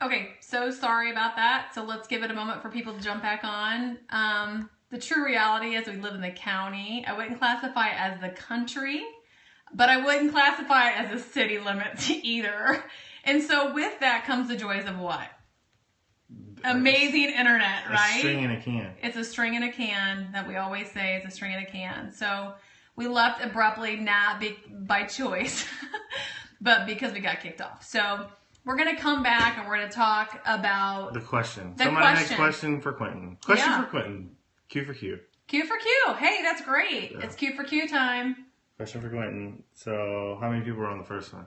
Okay, so sorry about that. So let's give it a moment for people to jump back on. The true reality is we live in the county. I wouldn't classify it as the country, but I wouldn't classify it as the city limits either. And so with that comes the joys of what? Amazing internet, right? A string in a can. It's a string in a can that we always say is a string in a can. So we left abruptly, not by choice, but because we got kicked off. So we're going to come back and we're going to talk about the question. Somebody next question for Quentin. Question for Quentin. Q for Q. Q for Q. Hey, that's great. Yeah. It's Q for Q time. Question for Quentin. So, how many people were on the first one?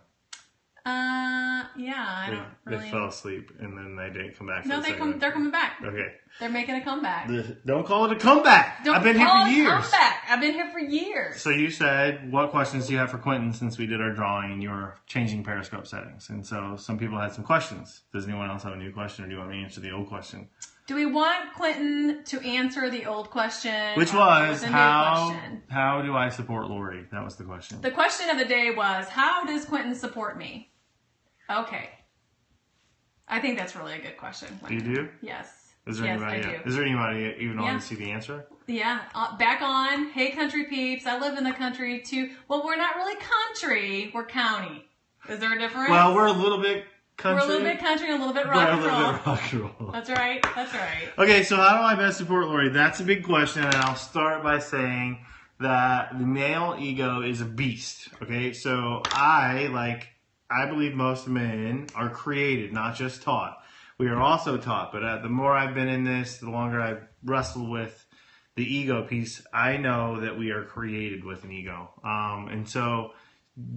I don't really. They fell asleep and then they didn't come back. No, they're coming back. Okay. They're making a comeback. Don't call it a comeback. I've been here for years. Comeback. I've been here for years. So you said, what questions do you have for Quentin since we did our drawing? You were changing Periscope settings. And so some people had some questions. Does anyone else have a new question or do you want me to answer the old question? Do we want Quentin to answer the old question? Which was, how do I support Lori? That was the question. The question of the day was, how does Quentin support me? Okay. I think that's really a good question. You do? Yes. Is there anybody even on to see the answer? Yeah. Back on. Hey, country peeps. I live in the country too. Well, we're not really country. We're county. Is there a difference? Well, we're a little bit country. We're a little bit country and a little bit rock and roll. A little bit rock and roll. That's right. That's right. Okay, so how do I best support Lori? That's a big question, and I'll start by saying that the male ego is a beast. Okay, so I believe most men are created, not just taught. We are also taught, but the more I've been in this, the longer I've wrestled with the ego piece, I know that we are created with an ego. And so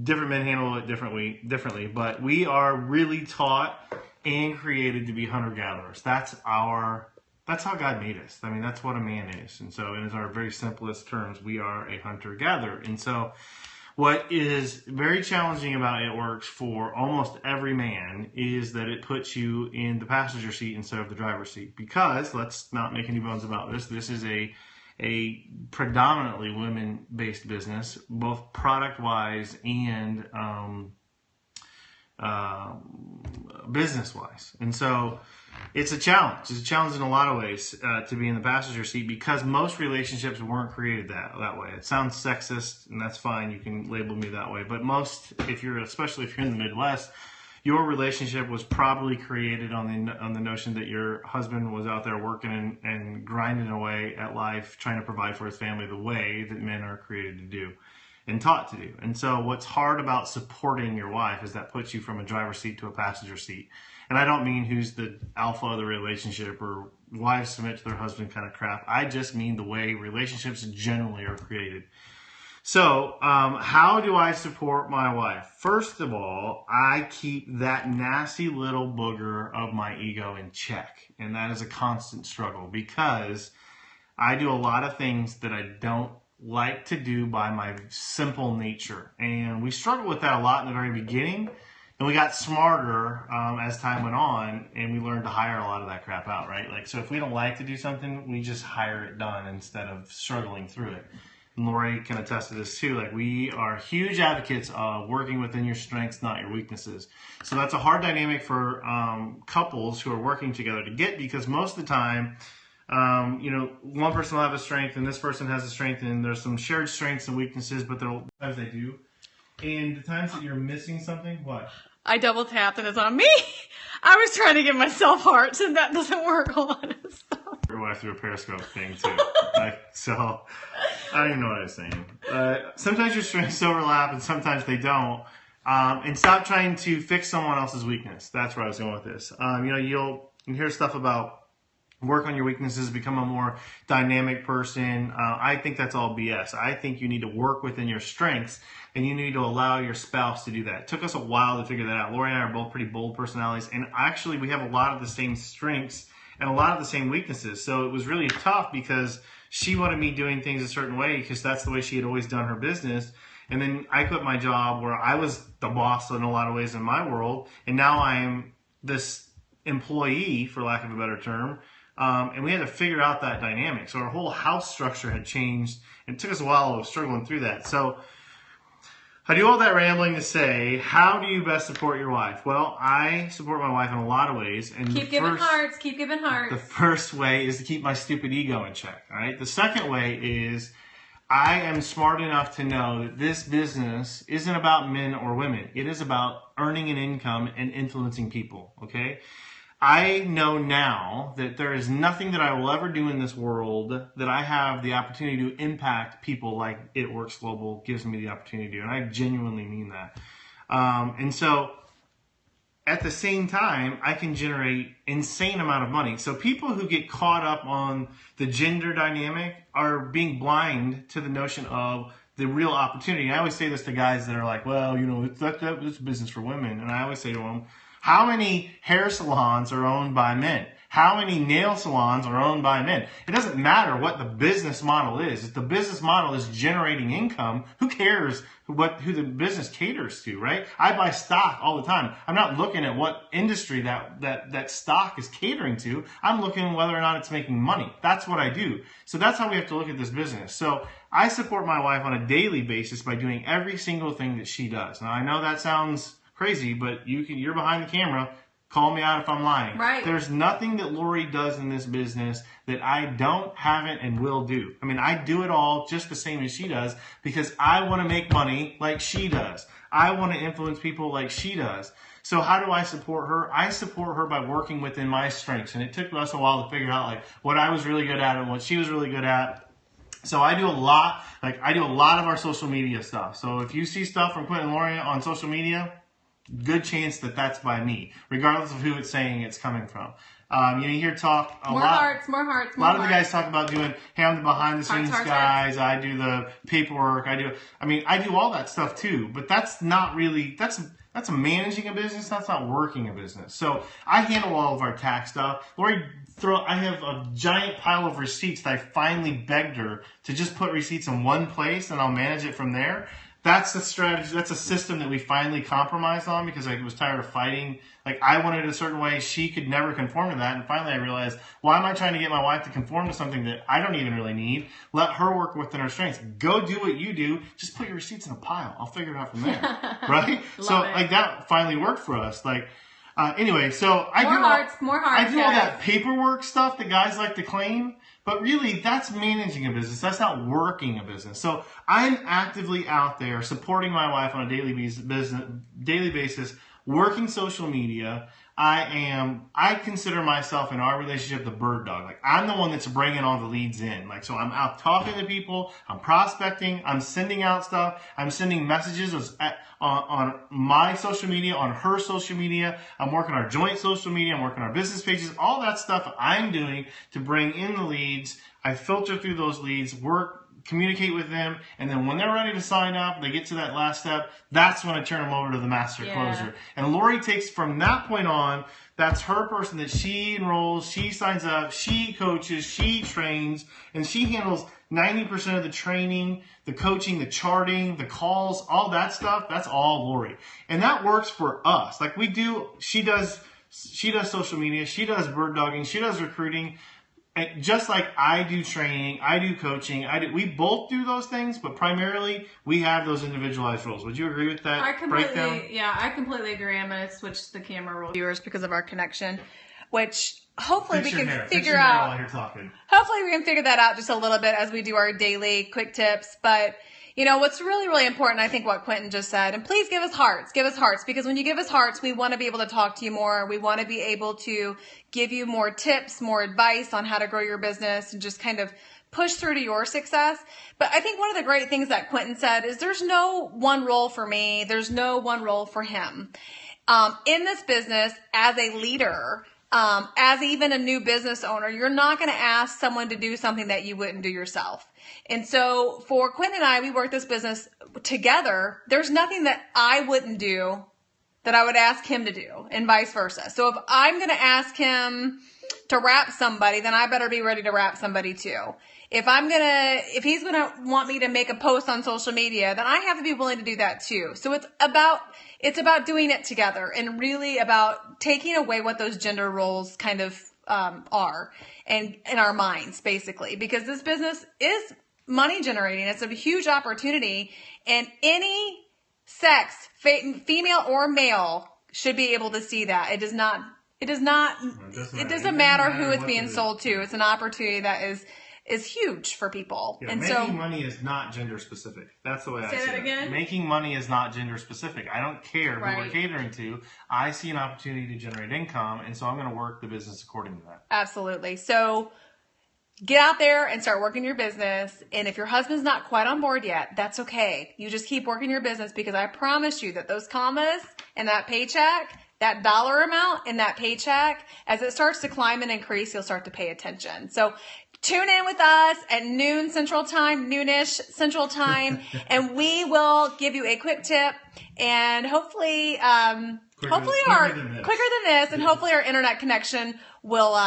different men handle it differently, but we are really taught and created to be hunter-gatherers. That's how God made us. I mean, that's what a man is. And so in our very simplest terms, we are a hunter-gatherer. And so what is very challenging about It Works for almost every man is that it puts you in the passenger seat instead of the driver's seat. Because, let's not make any bones about this is a predominantly women-based business, both product-wise and business-wise. And so it's a challenge. It's a challenge in a lot of ways to be in the passenger seat because most relationships weren't created that way. It sounds sexist, and that's fine. You can label me that way. But most, especially if you're in the Midwest, your relationship was probably created on the notion that your husband was out there working and grinding away at life, trying to provide for his family the way that men are created to do and taught to do. And so what's hard about supporting your wife is that puts you from a driver's seat to a passenger seat. And I don't mean who's the alpha of the relationship or wives submit to their husband kind of crap. I just mean the way relationships generally are created. So, how do I support my wife? First of all, I keep that nasty little booger of my ego in check. And that is a constant struggle because I do a lot of things that I don't like to do by my simple nature. And we struggled with that a lot in the very beginning. And we got smarter as time went on, and we learned to hire a lot of that crap out, right? So if we don't like to do something, we just hire it done instead of struggling through it. And Lori can attest to this too. We are huge advocates of working within your strengths, not your weaknesses. So that's a hard dynamic for couples who are working together to get because most of the time, one person will have a strength and this person has a strength and there's some shared strengths and weaknesses, but sometimes they do. And the times that you're missing something, what? I double tapped and it's on me. I was trying to give myself hearts and that doesn't work. Hold on. Your wife threw a Periscope thing too. So I don't even know what I was saying. Sometimes your strengths overlap and sometimes they don't. And stop trying to fix someone else's weakness. That's where I was going with this. You'll hear stuff about work on your weaknesses, become a more dynamic person. I think that's all BS. I think you need to work within your strengths and you need to allow your spouse to do that. It took us a while to figure that out. Lori and I are both pretty bold personalities, and actually we have a lot of the same strengths and a lot of the same weaknesses. So it was really tough because she wanted me doing things a certain way because that's the way she had always done her business. And then I quit my job where I was the boss in a lot of ways in my world, and now I'm this employee, for lack of a better term. And we had to figure out that dynamic. So our whole house structure had changed, and it took us a while of struggling through that. So I do all that rambling to say, how do you best support your wife? Well, I support my wife in a lot of ways. And keep giving hearts. Keep giving hearts. The first way is to keep my stupid ego in check. All right. The second way is I am smart enough to know that this business isn't about men or women. It is about earning an income and influencing people. Okay. I know now that there is nothing that I will ever do in this world that I have the opportunity to impact people like It Works Global gives me the opportunity to do. And I genuinely mean that. And so at the same time, I can generate insane amount of money. So people who get caught up on the gender dynamic are being blind to the notion of the real opportunity. I always say this to guys that are like, well, you know, it's business for women. And I always say to them, how many hair salons are owned by men? How many nail salons are owned by men? It doesn't matter what the business model is. If the business model is generating income, who cares who the business caters to, right? I buy stock all the time. I'm not looking at what industry that stock is catering to. I'm looking at whether or not it's making money. That's what I do. So that's how we have to look at this business. So I support my wife on a daily basis by doing every single thing that she does. Now I know that sounds crazy, but you're behind the camera. Call me out if I'm lying. Right. There's nothing that Lori does in this business that I don't, haven't, and will do. I mean, I do it all just the same as she does because I want to make money like she does. I want to influence people like she does. So how do I support her? I support her by working within my strengths. And it took us a while to figure out like what I was really good at and what she was really good at. So I do a lot of our social media stuff. So if you see stuff from Quentin and Lori on social media, good chance that that's by me, regardless of who it's saying it's coming from. You hear talk a lot. More hearts. A lot of the guys talk about doing, hey, I'm the behind the scenes guys. I do the paperwork. I do all that stuff too. But that's not really, that's managing a business. That's not working a business. So I handle all of our tax stuff. Lori, I have a giant pile of receipts that I finally begged her to just put receipts in one place and I'll manage it from there. That's the strategy. That's a system that we finally compromised on because I was tired of fighting. Like I wanted it a certain way. She could never conform to that. And finally I realized, why am I trying to get my wife to conform to something that I don't even really need? Let her work within her strengths. Go do what you do. Just put your receipts in a pile. I'll figure it out from there. Right? So like that finally worked for us. Like, anyway, so I do all that paperwork stuff that guys like to claim. But really, that's managing a business. That's not working a business. So I'm actively out there supporting my wife on a daily basis, working social media. I consider myself in our relationship the bird dog. Like I'm the one that's bringing all the leads in. Like, so I'm out talking to people, I'm prospecting, I'm sending out stuff, I'm sending messages on my social media, on her social media. I'm working our joint social media, I'm working our business pages, all that stuff I'm doing to bring in the leads. I filter through those leads, communicate with them, and then when they're ready to sign up, they get to that last step, that's when I turn them over to the master closer. And Lori takes from that point on, that's her person that she enrolls, she signs up, she coaches, she trains, and she handles 90% of the training, the coaching, the charting, the calls, all that stuff. That's all Lori. And that works for us. Like she does social media, she does bird dogging, she does recruiting. And just like I do training, I do coaching, we both do those things, but primarily we have those individualized roles. Would you agree with that breakdown? Yeah, I completely agree. I'm going to switch the camera role viewers because of our connection, which hopefully we can figure out. Hopefully we can figure that out just a little bit as we do our daily quick tips. But you know, what's really, really important, I think what Quentin just said, and please give us hearts, because when you give us hearts, we want to be able to talk to you more. We want to be able to give you more tips, more advice on how to grow your business and just kind of push through to your success. But I think one of the great things that Quentin said is there's no one role for me. There's no one role for him. In this business, as a leader, as even a new business owner, you're not going to ask someone to do something that you wouldn't do yourself. And so for Quentin and I, we work this business together. There's nothing that I wouldn't do that I would ask him to do, and vice versa. So if I'm going to ask him to rap somebody, then I better be ready to rap somebody too. If he's going to want me to make a post on social media, then I have to be willing to do that too. So it's about doing it together and really about taking away what those gender roles kind of are and in our minds, basically, because this business is money generating. It's a huge opportunity, and any sex, female or male, should be able to see that. It doesn't matter who it's being sold to. It's an opportunity that is huge for people. Yeah, and making money is not gender specific. That's the way I see it. Say that again? Making money is not gender specific. I don't care who we're catering to. I see an opportunity to generate income, and so I'm going to work the business according to that. Absolutely. So get out there and start working your business. And if your husband's not quite on board yet, that's okay. You just keep working your business, because I promise you that those commas and that paycheck, that dollar amount in that paycheck, as it starts to climb and increase, you'll start to pay attention. So tune in with us at noonish Central Time, and we will give you a quick tip, and hopefully quicker than this, and hopefully our internet connection will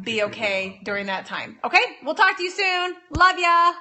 be okay during that time. Okay, we'll talk to you soon. Love ya.